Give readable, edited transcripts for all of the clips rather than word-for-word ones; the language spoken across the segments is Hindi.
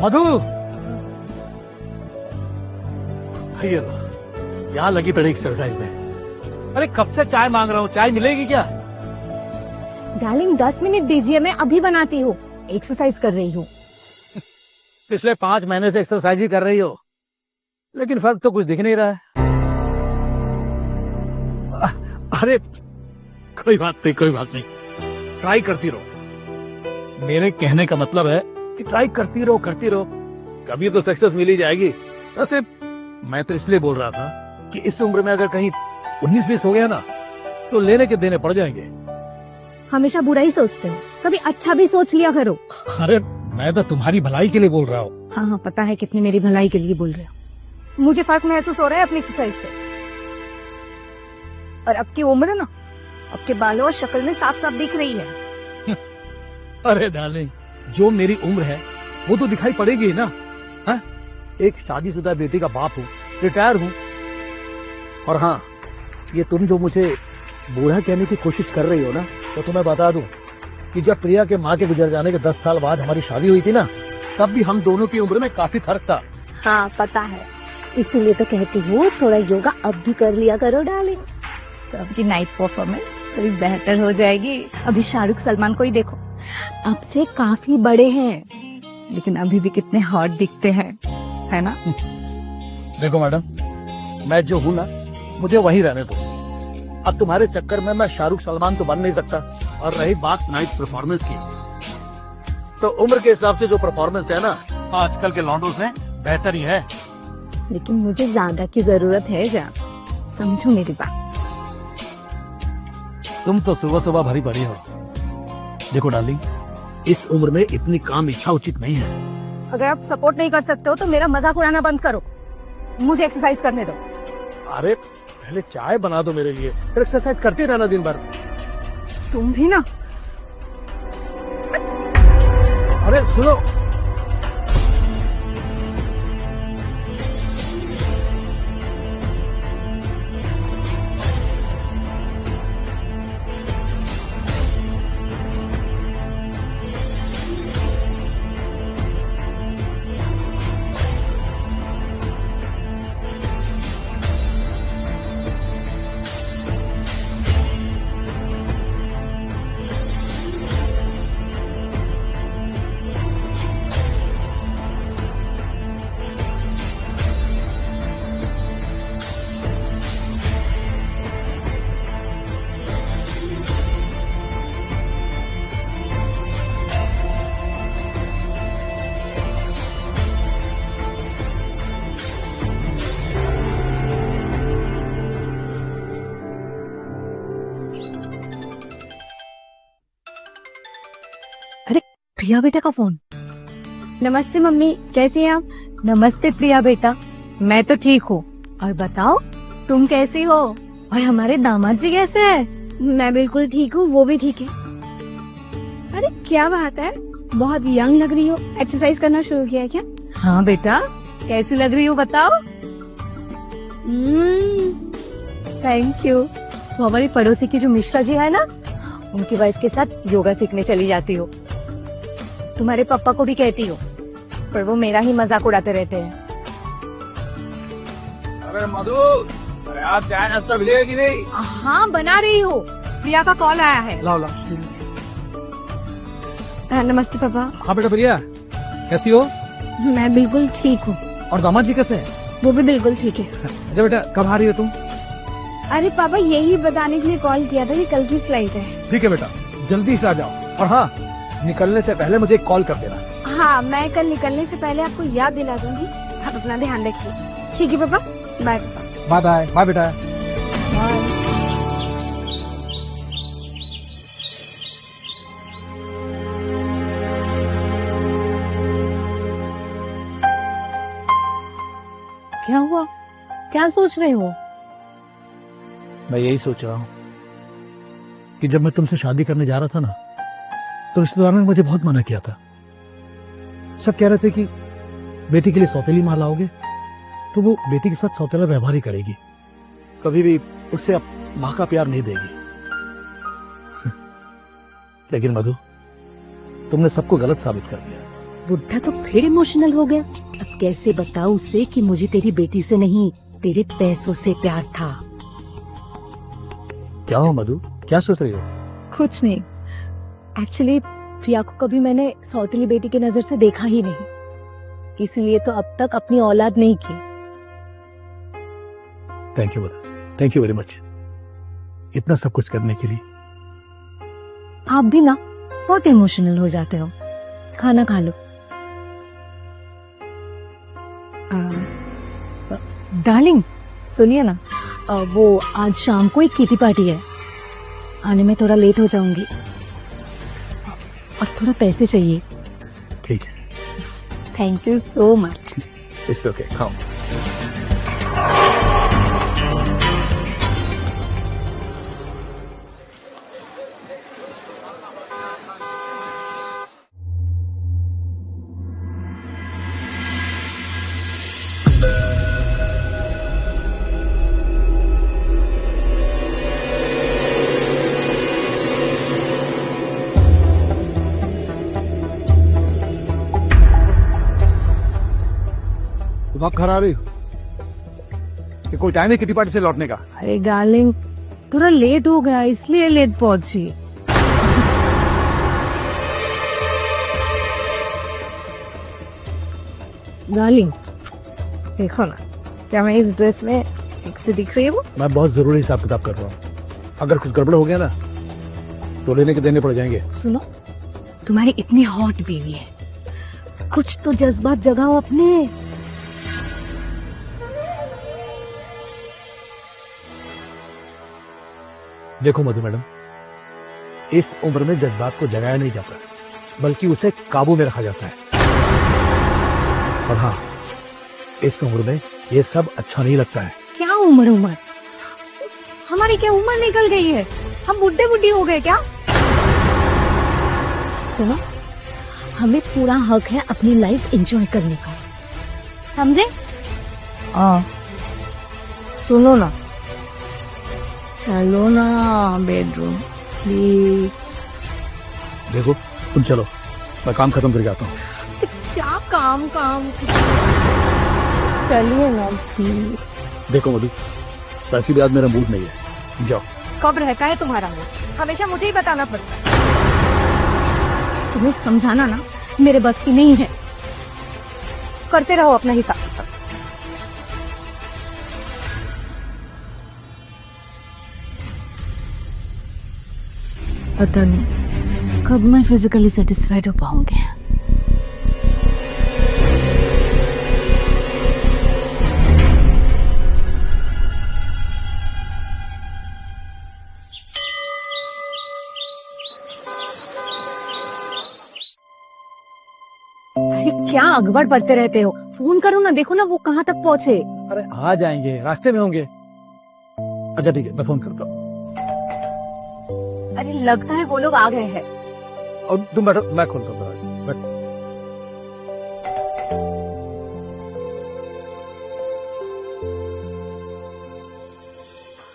मधु, यहाँ लगी पड़ी एक्सरसाइज में। अरे कब से चाय मांग रहा हूँ, चाय मिलेगी क्या? डार्लिंग 10 मिनट दीजिए, मैं अभी बनाती हूँ। एक्सरसाइज कर रही हूँ। पिछले 5 महीने से एक्सरसाइज ही कर रही हो, लेकिन फर्क तो कुछ दिख नहीं रहा है। अरे कोई बात नहीं, कोई बात नहीं, ट्राई करती रहो। मेरे कहने का मतलब है कि ट्राई करती रहो, करती रहो, कभी तो सक्सेस मिल ही जाएगी। वैसे मैं तो इसलिए बोल रहा था कि इस उम्र में अगर कहीं 19-20 हो गया ना तो लेने के देने पड़ जाएंगे। हमेशा बुरा ही सोचते हो, कभी अच्छा भी सोच लिया करो। अरे मैं तो तुम्हारी भलाई के लिए बोल रहा हूँ। हाँ हाँ, पता है कितनी मेरी भलाई के लिए बोल रहे हो। मुझे फर्क महसूस हो रहा है अपनी एक्सरसाइज से। और अब की उम्र ना, अब के बालों और शक्ल में साफ साफ दिख रही है। अरे डार्लिंग, जो मेरी उम्र है वो तो दिखाई पड़ेगी ना। हाँ? एक शादीशुदा बेटी का बाप हूँ, रिटायर हूँ। और हाँ, ये तुम जो मुझे बूढ़ा कहने की कोशिश कर रही हो ना, तो तुम्हें बता दूं कि जब प्रिया के माँ के गुजर जाने के 10 साल बाद हमारी शादी हुई थी ना, तब भी हम दोनों की उम्र में काफी फर्क था। हाँ पता है, इसीलिए तो कहती हूँ थोड़ा योगा अब भी कर लिया करो डार्लिंग, तो आपकी नाइट परफॉर्मेंस थोड़ी बेहतर हो जाएगी। अभी शाहरुख सलमान को ही देखो, अब से काफी बड़े हैं, लेकिन अभी भी कितने हॉट दिखते हैं, है ना? देखो मैडम, मैं जो हूँ ना, मुझे वहीं रहने दो। अब तुम्हारे चक्कर में मैं शाहरुख सलमान तो बन नहीं सकता। और रही बात नाइट परफॉर्मेंस की, तो उम्र के हिसाब से जो परफॉर्मेंस है ना, आजकल के लॉन्डोस में बेहतर ही है। लेकिन मुझे ज्यादा की जरूरत है जान, समझो मेरी बात। तुम तो सुबह सुबह भरी पड़ी हो। देखो डार्लिंग, इस उम्र में इतनी काम इच्छा उचित नहीं है। अगर आप सपोर्ट नहीं कर सकते हो तो मेरा मजाक उड़ाना बंद करो, मुझे एक्सरसाइज करने दो। अरे पहले चाय बना दो मेरे लिए, फिर एक्सरसाइज करते रहना दिन भर। तुम भी ना। अरे सुनो, प्रिया बेटा का फोन। नमस्ते मम्मी, कैसी हैं आप? नमस्ते प्रिया बेटा, मैं तो ठीक हूँ। और बताओ तुम कैसी हो? और हमारे दामाद जी कैसे हैं? मैं बिल्कुल ठीक हूँ, वो भी ठीक है। अरे क्या बात है, बहुत यंग लग रही हो। एक्सरसाइज करना शुरू किया है क्या? हाँ बेटा, कैसी लग रही हो बताओ? Thank you. वो हमारी पड़ोसी की जो मिश्रा जी है ना, उनकी वाइफ के साथ योगा सीखने चली जाती हो। तुम्हारे पापा को भी कहती हो, पर वो मेरा ही मजाक उड़ाते रहते हैं। अरे मधु, अरे आप चाय नाश्ता मिलेगा कि नहीं? हाँ बना रही हो, प्रिया का कॉल आया है। लाओ लाओ। नमस्ते पापा। हाँ बेटा प्रिया, कैसी हो? मैं बिल्कुल ठीक हूँ। और दामाद जी कैसे हैं? वो भी बिल्कुल ठीक है। अच्छा बेटा, कब आ रही हो तुम? अरे पापा, यही बताने के लिए कॉल किया था कि कल की फ्लाइट है। ठीक है बेटा, जल्दी से आ जाओ। और हाँ, निकलने से पहले मुझे कॉल कर देना। हाँ, मैं कल निकलने से पहले आपको याद दिला दूंगी। आप अपना ध्यान रखिए। ठीक है पापा, बाय पापा। Bye bye. बाय बेटा। बाय। क्या हुआ, क्या सोच रहे हो? मैं यही सोच रहा हूँ कि जब मैं तुमसे शादी करने जा रहा था ना, तो रिश्तेदारों ने मुझे बहुत मना किया था। सब कह रहे थे कि बेटी के लिए सौतेली माँ लाओगे तो वो बेटी के साथ सौतेला व्यवहार ही करेगी, कभी भी उससे माँ का प्यार नहीं देगी। लेकिन मधु, तुमने सबको गलत साबित कर दिया। बुढ़ा तो फिर इमोशनल हो गया। अब कैसे बताऊं उसे कि मुझे तेरी बेटी से नहीं तेरे पैसों से प्यार था। क्या हो मधु, क्या सोच रही हो? कुछ नहीं, एक्चुअली प्रिया को कभी मैंने सौतेली बेटी की नजर से देखा ही नहीं, इसलिए तो अब तक अपनी औलाद नहीं की। Thank you Madhu, thank you very much, इतना सब कुछ करने के लिए। आप भी ना बहुत इमोशनल हो जाते हो। खाना खा लो। डार्लिंग सुनिए ना, वो आज शाम को एक किटी पार्टी है, आने में थोड़ा लेट हो जाऊंगी और थोड़ा पैसे चाहिए। ठीक है। Thank you so much. It's okay, खाओ। तुम आप घर आ रही हो? ये कोई टाइम है किटी पार्टी से लौटने का? अरे डार्लिंग थोड़ा लेट हो गया इसलिए लेट पहुंची। डार्लिंग देखो ना, क्या मैं इस ड्रेस में सेक्सी दिख रही हूँ? मैं बहुत जरूरी हिसाब किताब कर रहा हूँ, अगर कुछ गड़बड़ हो गया ना तो लेने के देने पड़ जाएंगे। सुनो, तुम्हारी इतनी हॉट बीवी है, कुछ तो जज्बात जगाओ अपने। देखो मधु मैडम, इस उम्र में जज्बात को जगाया नहीं जाता, बल्कि उसे काबू में रखा जाता है। और हाँ, इस उम्र में ये सब अच्छा नहीं लगता है। क्या उम्र हमारी क्या उम्र निकल गई है? हम बुढ़े बुढ़ी हो गए क्या? सुनो, हमें पूरा हक है अपनी लाइफ एंजॉय करने का, समझे? सुनो ना, चलो ना बेडरूम प्लीज। देखो तुम चलो, मैं काम खत्म करके आता हूँ। क्या काम चलिए ना प्लीज। देखो मधु, वैसे भी आज मेरा मूड नहीं है, जाओ। कब रहता है तुम्हारा मूड? हमेशा मुझे ही बताना पड़ता है। तुम्हें समझाना ना मेरे बस की नहीं है, करते रहो अपना हिसाब। पता नहीं कब मैं फिजिकली सेटिस्फाइड हो पाऊंगी। क्या अखबार पढ़ते रहते हो? फोन करो ना, देखो ना वो कहाँ तक पहुँचे। अरे आ जाएंगे, रास्ते में होंगे। अच्छा ठीक है, मैं फोन करता हूँ। अरे लगता है वो लोग आ गए हैं। और तुम बैठो, मैं खोलता हूँ। बैठो।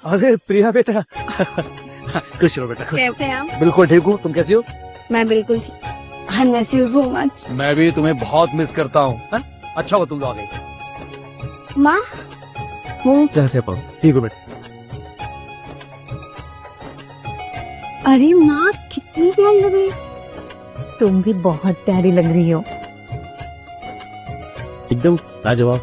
अरे प्रिया बेटा खुश रहो बेटा। कैसे हैं आप? बिल्कुल ठीक हूँ, तुम कैसी हो? मैं बिल्कुल I miss you so much. मैं भी तुम्हें बहुत मिस करता हूँ। अच्छा हो तुम आ गई। माँ कैसे पाओ? ठीक हो बेटा? अरे माँ कितनी प्यारी लग रही। तुम भी बहुत प्यारी लग रही हो। एकदम लाजवाब।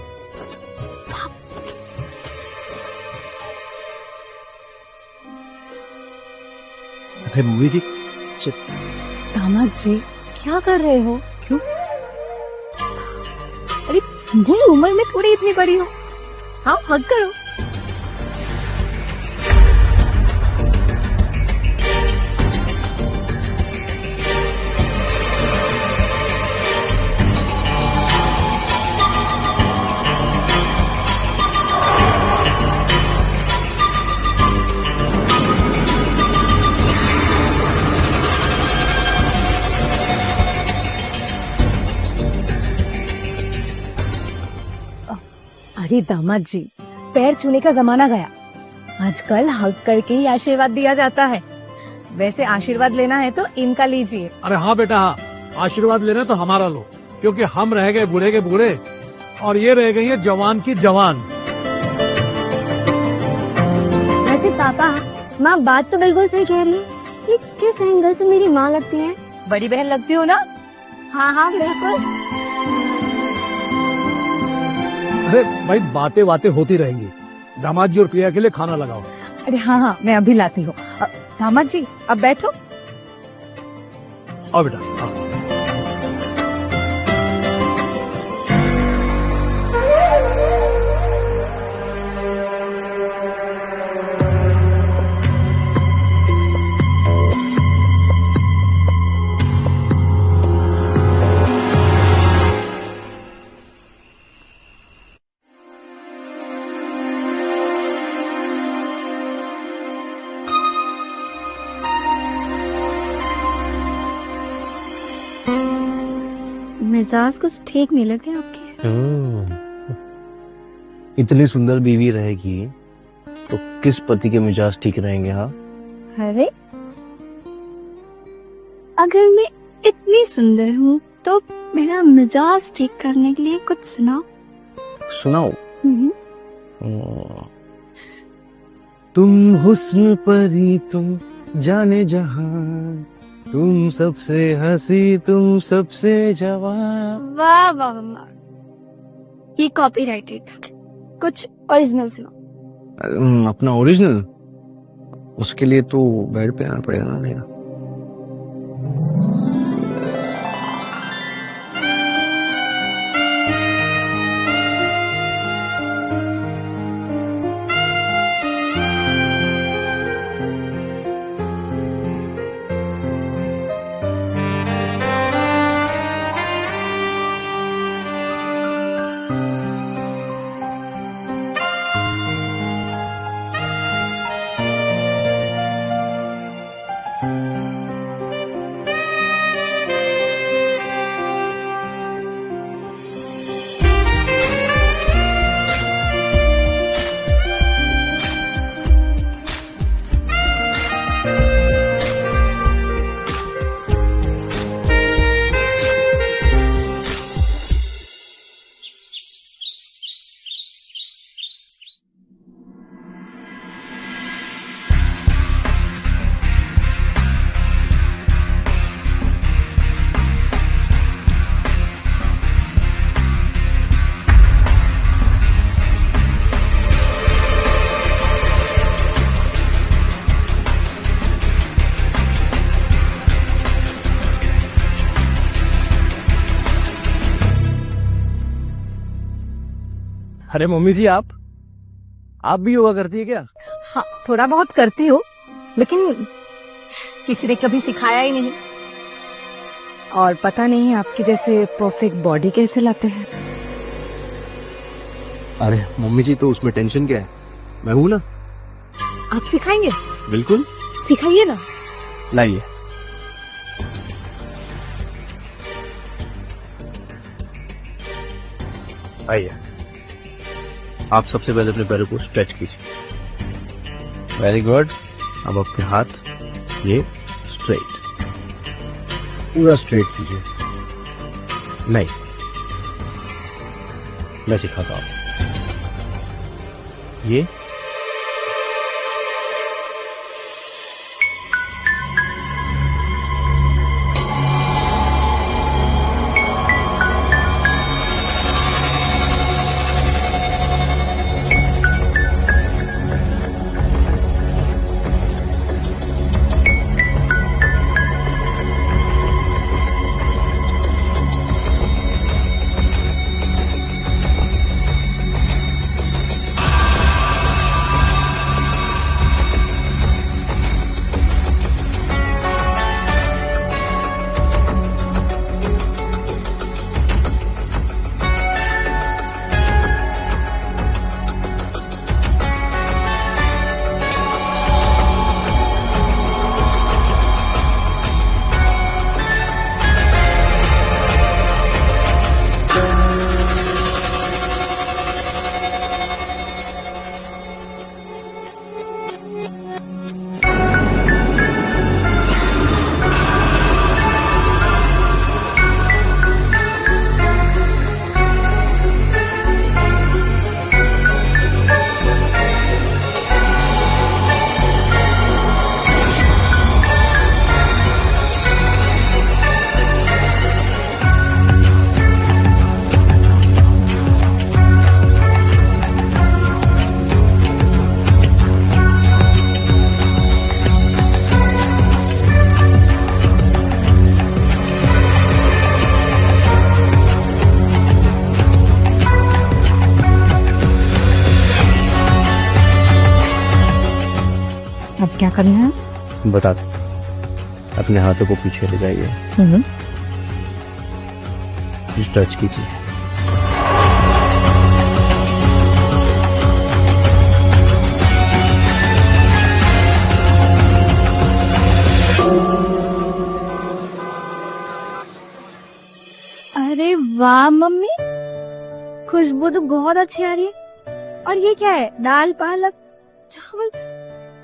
अरे मम्मी जी। दामाद जी क्या कर रहे हो? क्यों? अरे मेरी उम्र में थोड़ी इतनी बड़ी हो। हाँ हग करो। अरे दामाद जी, पैर छूने का जमाना गया। आजकल हक करके ही आशीर्वाद दिया जाता है। वैसे आशीर्वाद लेना है तो इनका लीजिए। अरे हाँ बेटा हाँ, आशीर्वाद लेना तो हमारा लो, क्योंकि हम रह गए बूढ़े के बूढ़े और ये रह गई है जवान की जवान। वैसे पापा, माँ बात तो बिल्कुल सही कह रही है। ये किस एंगल से मेरी माँ लगती है? बड़ी बहन लगती हो ना? हाँ बिल्कुल। अरे भाई, बातें बातें होती रहेंगी। दामाद जी और प्रिया के लिए खाना लगाओ। अरे हाँ, मैं अभी लाती हूँ। दामाद जी, अब बैठो। आओ बेटा, आओ। मिजाज कुछ ठीक नहीं लगे आपके। इतनी सुंदर बीवी रहेगी तो किस पति के मिजाज ठीक रहेंगे? हाँ, अरे अगर मैं इतनी सुंदर हूँ तो मेरा मिजाज ठीक करने के लिए कुछ सुनाओ। सुनाओ। हम्म। तुम हुस्न परी, तुम जाने जहां, तुम सबसे हंसी, तुम सबसे जवान। वाह वाह वाह, ये कॉपीराइटेड था। कुछ ओरिजिनल सुनाओ। अपना ओरिजिनल? उसके लिए तो बेड पे आना पड़ेगा ना भैया। अरे मम्मी जी, आप भी योगा करती है क्या? हाँ, थोड़ा बहुत करती हूँ, लेकिन किसी ने कभी सिखाया ही नहीं। और पता नहीं आपकी जैसे परफेक्ट बॉडी कैसे लाते हैं। अरे मम्मी जी, तो उसमें टेंशन क्या है? मैं हूं ना। आप सिखाएंगे? बिल्कुल, सिखाइए ना। लाइए। आइए, आप सबसे पहले अपने पैरों को स्ट्रेच कीजिए। Very good. अब आपके हाथ ये स्ट्रेट, पूरा स्ट्रेट कीजिए। नहीं, मैं सिखाता हूं। ये करना है? बता दे। अपने हाथों को पीछे ले जाइए, टच कीजिए। अरे वाह मम्मी, खुशबू तो बहुत अच्छी आ रही है। और ये क्या है? दाल, पालक, चावल,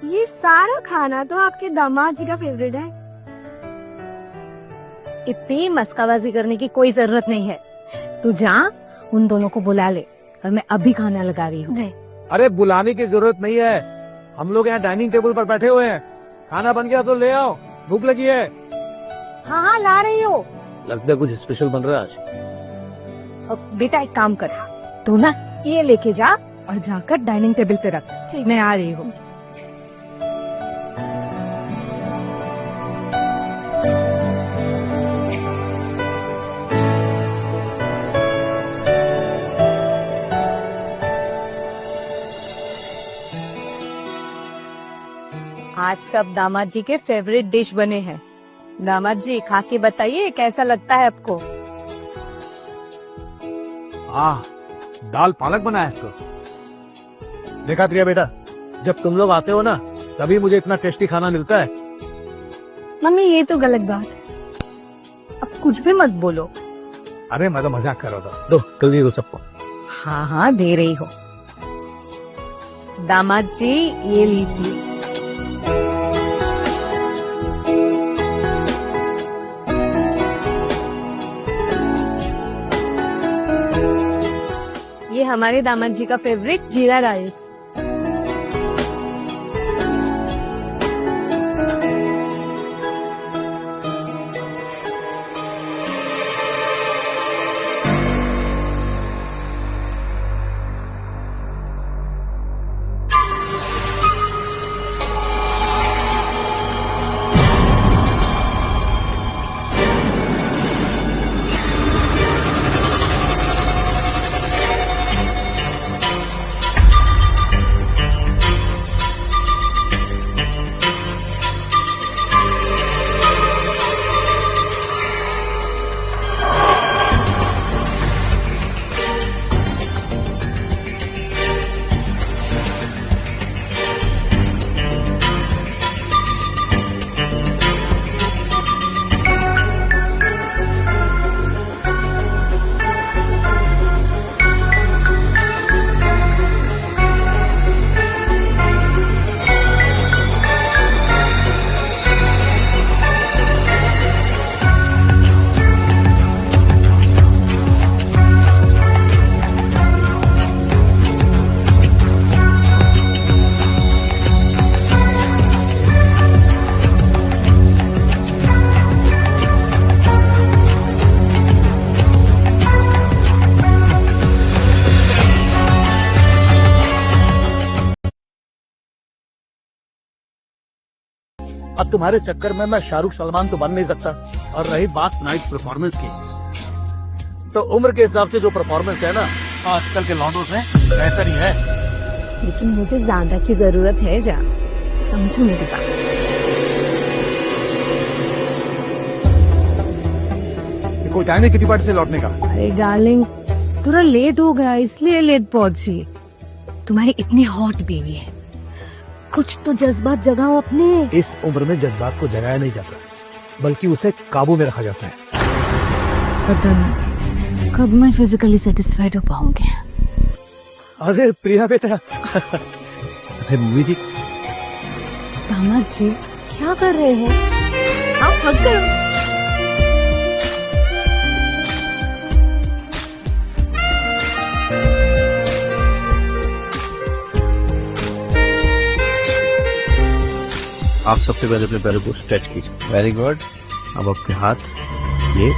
ये सारा खाना तो आपके दामाद जी का फेवरेट है। इतनी मस्काबाजी करने की कोई जरूरत नहीं है। तू जा, उन दोनों को बुला ले, और मैं अभी खाना लगा रही हूँ। अरे बुलाने की जरूरत नहीं है, हम लोग यहाँ डाइनिंग टेबल पर बैठे हुए हैं। खाना बन गया तो ले आओ, भूख लगी है। हाँ हाँ, ला रही हूँ। लगता है कुछ स्पेशल बन रहा है आज। अब बेटा एक काम कर, तू ना ये लेके जा और जाकर डाइनिंग टेबल पे रख। मैं आ रही हूँ। आज सब दामाद जी के फेवरेट डिश बने हैं। दामाद जी खा के बताइए कैसा लगता है आपको। दाल पालक बना है इसको। देखा प्रिया बेटा, जब तुम लोग आते हो ना तभी मुझे इतना टेस्टी खाना मिलता है। मम्मी ये तो गलत बात है। अब कुछ भी मत बोलो। अरे मैं तो मजाक कर रहा था। दो जल्दी दो सबको। हाँ हाँ, दे रही हो। दामाद जी ये लीजिए। ये हमारे दामाद जी का फेवरेट जीरा राइस। अब तुम्हारे चक्कर में मैं शाहरुख सलमान तो बन नहीं सकता। और रही बात नाइट परफॉर्मेंस की, तो उम्र के हिसाब से जो परफॉर्मेंस है ना आजकल के लौंडों से बेहतर ही है। लेकिन मुझे ज्यादा की जरूरत है। जा, समझो मेरी बात। कोई टाइम है किटी पार्टी से लौटने का? अरे डार्लिंग, थोड़ा लेट हो गया इसलिए लेट पहुंची। तुम्हारी इतनी हॉट बीवी है, कुछ तो जज्बात जगाओ अपने। इस उम्र में जज्बात को जगाया नहीं जाता, बल्कि उसे काबू में रखा जाता है। पता नहीं कब मैं फिजिकली सेटिस्फाइड हो पाऊंगी। अरे प्रिया बेटा। अरे मम्मी जी। दामाद जी क्या कर रहे हो? आप हट करो। आप सबसे पहले अपने पैरों को स्ट्रेच कीजिए। Very good. अब आपके हाथ ये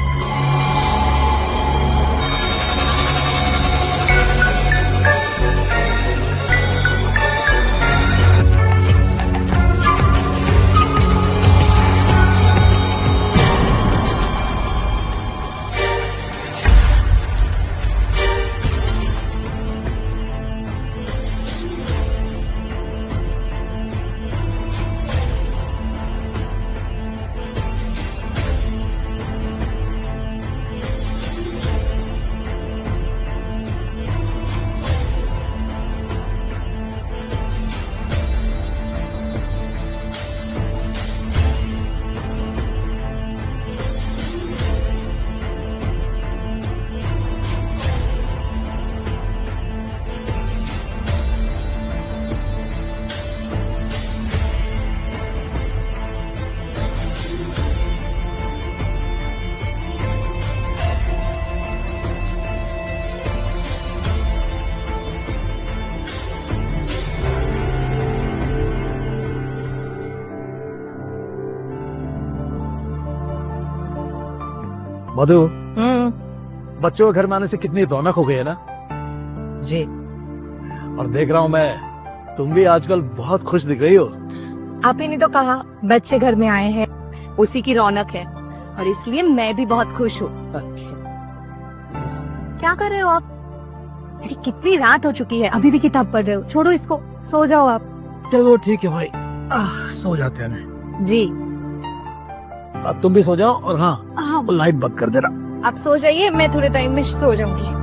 मधु, बच्चों के घर में आने से कितनी रौनक हो गई है ना। जी, और देख रहा हूँ मैं, तुम भी आजकल बहुत खुश दिख रही हो। आप ही ने तो कहा बच्चे घर में आए हैं, उसी की रौनक है, और इसलिए मैं भी बहुत खुश हूँ। क्या कर रहे हो आप? अरे कितनी रात हो चुकी है, अभी भी किताब पढ़ रहे हो? छोड़ो इसको, सो जाओ आप। चलो ठीक है भाई, सो जाते हैं। जी, अब तुम भी सो जाओ, और हाँ, लाइट बंद कर देना। आप सो जाइए, मैं थोड़े टाइम में सो जाऊंगी।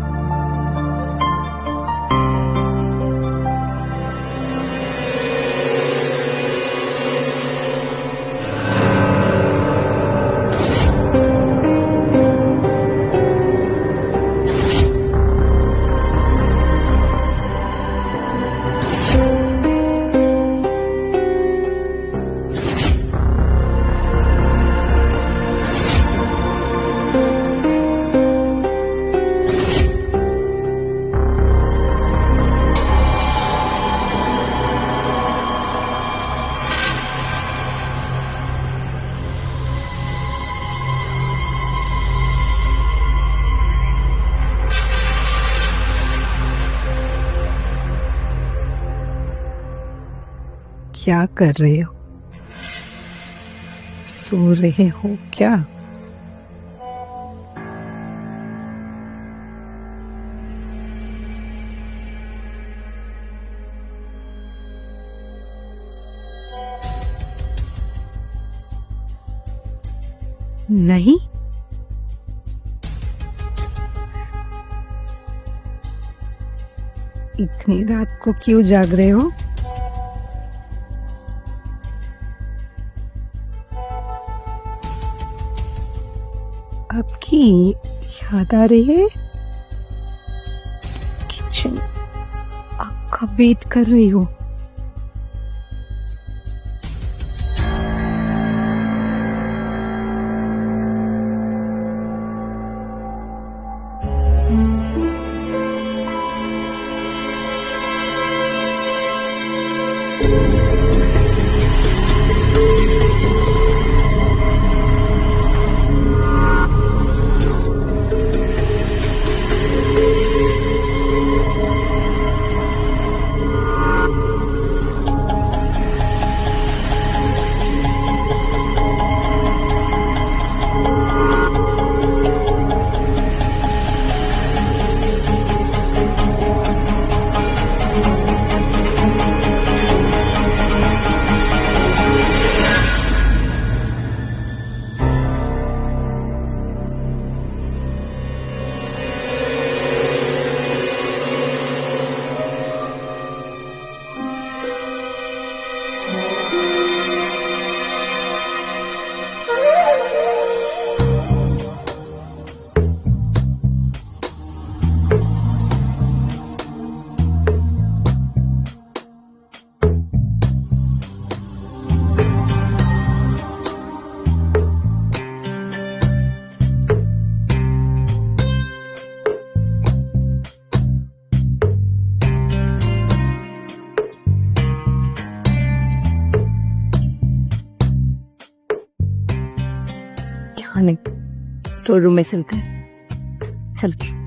क्या कर रहे हो? सो रहे हो क्या? नहीं, इतनी रात को क्यों जाग रहे हो? आपकी याद आ रही है? किचन आपका वेट कर रही हो। नहीं, स्टोर रूम में चलते हैं। चलो।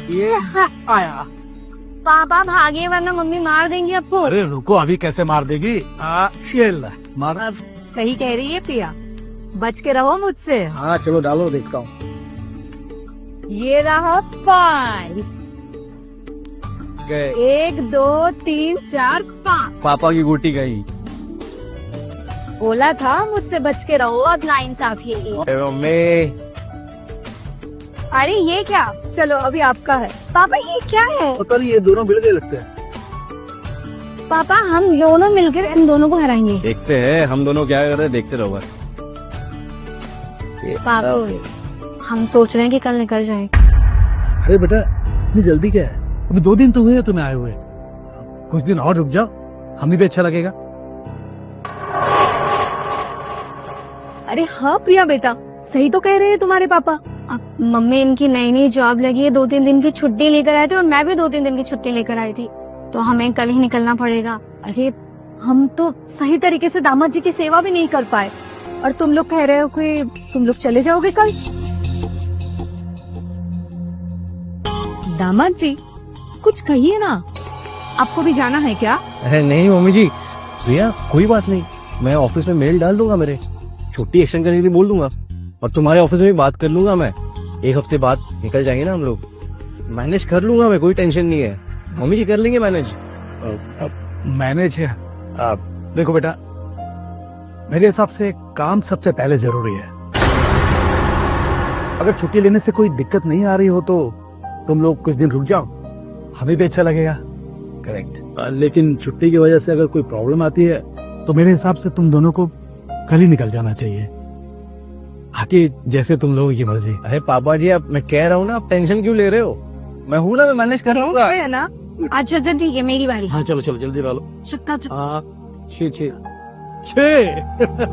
ये आया। पापा भागे वरना मम्मी मार देंगी आपको। अरे रुको, अभी कैसे मार देगी? ये ला, मार। सही कह रही है प्रिया, बच के रहो मुझसे। हाँ चलो डालो, देखता हूँ। ये रहा 5, गए 1 2 3 4 5। पापा की गोटी गई। बोला था मुझसे बच के रहो, अब नाइंसाफी है ये। मम्मी अरे ये क्या, चलो अभी आपका है। पापा ये क्या है? पता नहीं, ये दोनों मिल गए लगते हैं। पापा हम दोनों मिलकर इन दोनों को हराएंगे। देखते हैं हम दोनों क्या कर रहे हैं, देखते रहो बस। पापा हम सोच रहे हैं कि कल निकल जाए। अरे बेटा इतनी जल्दी क्या है, अभी 2 दिन तो हुए हैं तुम्हें आए हुए, कुछ दिन और रुक जाओ, हमें भी अच्छा लगेगा। अरे हाँ प्रिया बेटा, सही तो कह रहे हैं तुम्हारे पापा। अब मम्मी इनकी नई नई जॉब लगी है, 2-3 दिन की छुट्टी लेकर आए थे और मैं भी 2-3 दिन की छुट्टी लेकर आई थी, तो हमें कल ही निकलना पड़ेगा। अरे हम तो सही तरीके से दामाद जी की सेवा भी नहीं कर पाए, और तुम लोग कह रहे हो कि तुम लोग चले जाओगे कल। दामाद जी कुछ कहिए ना, आपको भी जाना है क्या? अरे नहीं मम्मी जी, भैया कोई बात नहीं, मैं ऑफिस में मेल डाल दूंगा, मेरे छुट्टी एक्सटेंड करने के लिए बोल दूंगा, और तुम्हारे ऑफिस में भी बात कर लूंगा मैं। 1 हफ्ते बाद निकल जाएंगे ना हम लोग, मैनेज कर लूंगा मैं, कोई टेंशन नहीं है। मम्मी जी कर लेंगे मैनेज। मैनेज है। देखो बेटा, मेरे हिसाब से काम सबसे पहले जरूरी है। अगर छुट्टी लेने से कोई दिक्कत नहीं आ रही हो तो तुम लोग कुछ दिन रुक जाओ, हमें भी अच्छा लगेगा। करेक्ट। लेकिन छुट्टी की वजह से अगर कोई प्रॉब्लम आती है तो मेरे हिसाब से तुम दोनों को कल ही निकल जाना चाहिए। आके जैसे तुम लोगों की मर्जी। अरे पापा जी, अब मैं कह रहा हूँ ना, आप टेंशन क्यों ले रहे हो, मैं हूँ ना, मैं मैनेज कर रहा हूँ। है ना? अच्छा अच्छा ठीक है, मेरी बारी। हाँ चलो चलो जल्दी डालो। 7 हाँ 6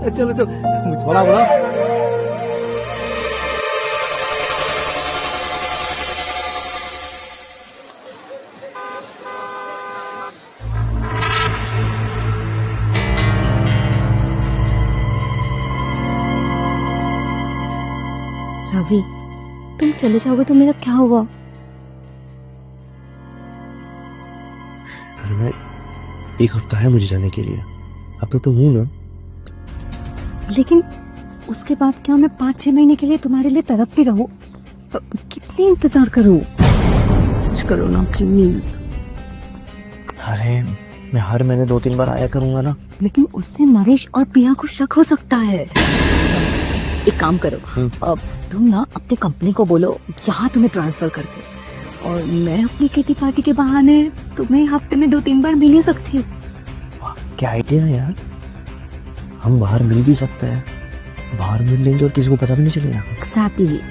चलो चलो थोड़ा बड़ा। रवि तुम चले जाओगे तो मेरा क्या होगा? अरे मैं 1 हफ्ता है मुझे जाने के लिए, अब तो हूँ ना। लेकिन उसके बाद क्या मैं 5-6 महीने के लिए तुम्हारे लिए तड़पती रहूं? कितनी इंतजार करूं? कुछ करो ना प्लीज। अरे मैं हर महीने 2-3 बार आया करूंगा ना। लेकिन उससे नरेश और प्रिया को शक हो सकता है। एक काम करो, अब तुम ना अपनी कंपनी को बोलो यहाँ तुम्हें ट्रांसफर कर दे, और मैं अपनी किटी पार्टी के बहाने तुम्हें हफ्ते में 2-3 बार मिल ही सकती हूँ। क्या आइडिया है यार, हम बाहर मिल भी सकते हैं, बाहर मिल लेंगे और किसी को पता भी नहीं चलेगा। Exactly.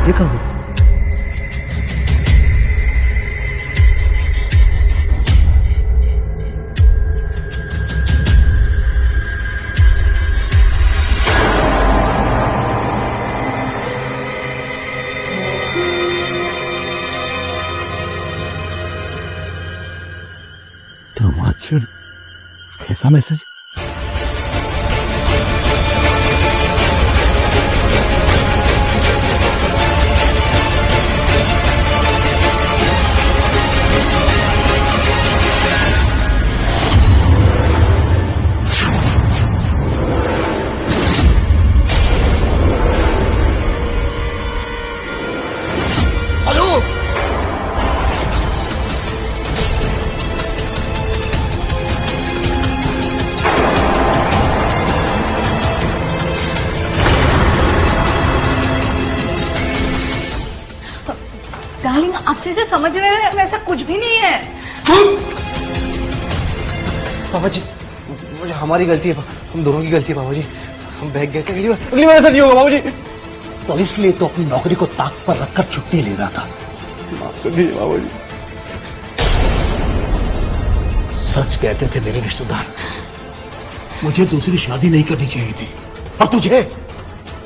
ये कहाँ गई? टमाटर, कैसा मैसेज? डार्लिंग आप जैसे समझ रहे हैं वैसा कुछ भी नहीं है। पापा जी, हमारी गलती है, हम दोनों की गलती है पापा जी, हम बहक गए थे। अगली बार ऐसा नहीं होगा पापा जी। तो इसलिए तो अपनी नौकरी को ताक पर रखकर छुट्टी ले रहा था। माफ कर दीजिए पापा जी। सच कहते थे मेरे रिश्तेदार, मुझे दूसरी शादी नहीं करनी चाहिए थी, और तुझे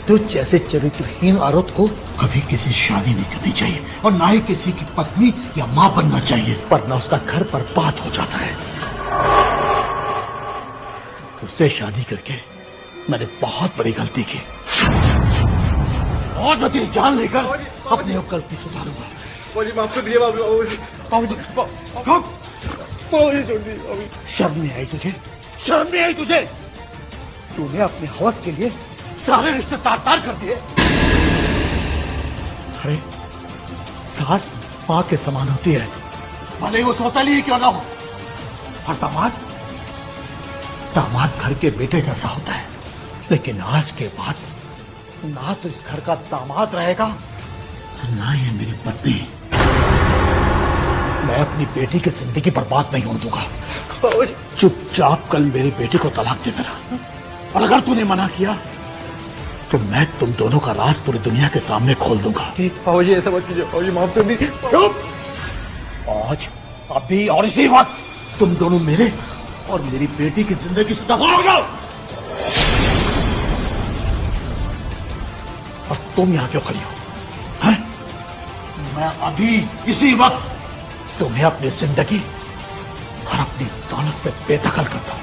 तो जैसे चरित्रहीन औरत को कभी किसी से शादी नहीं करनी चाहिए और ना ही किसी की पत्नी या मां बनना चाहिए, वरना उसका घर बर्बाद हो जाता है। उससे शादी करके मैंने बहुत बड़ी गलती की और मैं तेरी जान लेकर अपनी वो गलती सुधारूंगा। बाबूजी माफ कर दीजिए बाबूजी। बाबूजी छोड़ दीजिए। शर्म नहीं आई तुझे? शर्म नहीं आई तुझे? तूने अपने हवस के लिए सारे रिश्ते तार-तार कर दिए। अरे सास मां के समान होती है, भले वो सौतेली ही क्यों ना हो। और दामाद घर के बेटे जैसा होता है। लेकिन आज के बाद ना तो इस घर का दामाद रहेगा, ना ही मेरी पत्नी। मैं अपनी बेटी की जिंदगी बर्बाद नहीं होने दूंगा। चुपचाप कल मेरी बेटी को तलाक दे देना, और अगर तूने मना किया तो मैं तुम दोनों का राज पूरी दुनिया के सामने खोल दूंगा। बाबूजी ऐसा मत कीजिए, बाबूजी माफ कर दीजिए। चुप! आज, अभी और इसी वक्त तुम दोनों मेरे और मेरी बेटी की जिंदगी से दफा हो जाओ। और तुम यहां क्यों खड़ी हो? हैं? मैं अभी इसी वक्त तुम्हें अपनी जिंदगी और अपनी दौलत से बेदखल करता हूं।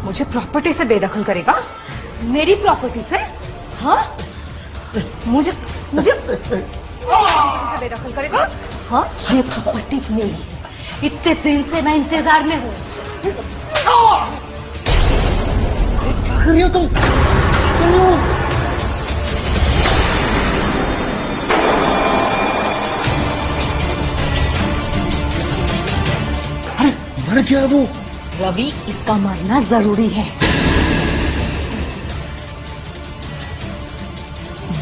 मुझे प्रॉपर्टी से बेदखल करेगा? मेरी प्रॉपर्टी से? हाँ, मुझे प्रॉपर्टी से बेदखल करेगा? हाँ, ये प्रॉपर्टी मेरी है। इतने दिन से मैं इंतजार में हूँ। क्या कर रही हो तुम? अरे मर गया वो। रवि, इसका मरना जरूरी है।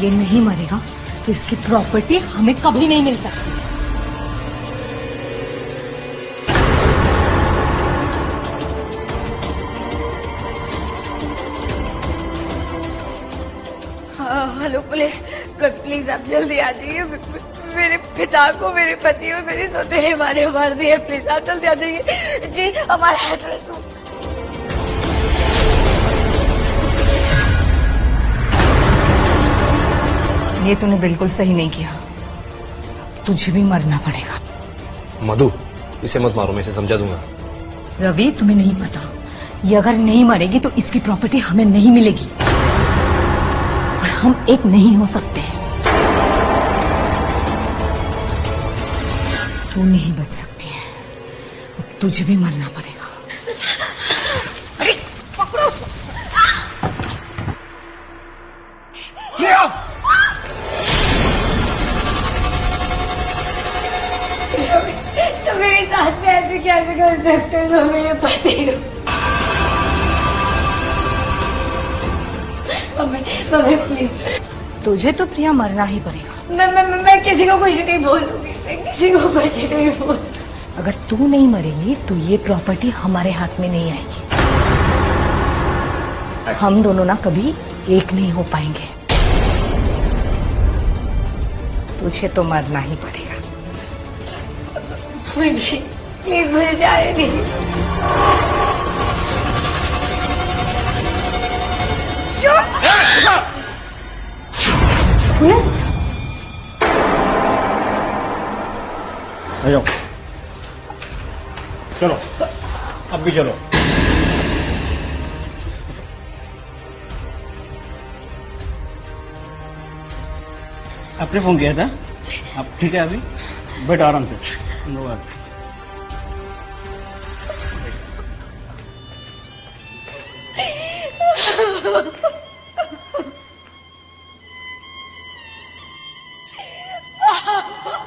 ये नहीं मरेगा तो इसकी प्रॉपर्टी हमें कभी नहीं मिल सकती। हेलो पुलिस, प्लीज आप जल्दी आ जाइए। मेरे पिता को मेरे पति और मेरे सौतेले मार दिए। प्लीज आप जल्दी आ जाइए। जी, हमारा एड्रेस। ये तूने बिल्कुल सही नहीं किया। तुझे भी मरना पड़ेगा। मधु, इसे मत मारो, मैं इसे समझा दूंगा। रवि, तुम्हें नहीं पता, ये अगर नहीं मरेगी तो इसकी प्रॉपर्टी हमें नहीं मिलेगी और हम एक नहीं हो सकते। तू नहीं बच सकती है, अब तुझे भी मरना पड़ेगा। अरे पकड़ो! तो मेरे साथ में ऐसे कैसे कर सकते हो? तो मेरे पति मम्मी प्लीज। तुझे तो प्रिया मरना ही पड़ेगा। मैं किसी को कुछ नहीं बोलूंगी। मैं किसी को कुछ नहीं बोल। अगर तू नहीं मरेगी तो ये प्रॉपर्टी हमारे हाथ में नहीं आएगी। हम दोनों ना कभी एक नहीं हो पाएंगे। तुझे तो मरना ही पड़ेगा। प्लीज मुझे जाने दीजिए। पुलिस, आ जाओ, चलो अब भी चलो। आपने फोन किया था? आप ठीक है? अभी बैठो आराम से। हम लोग है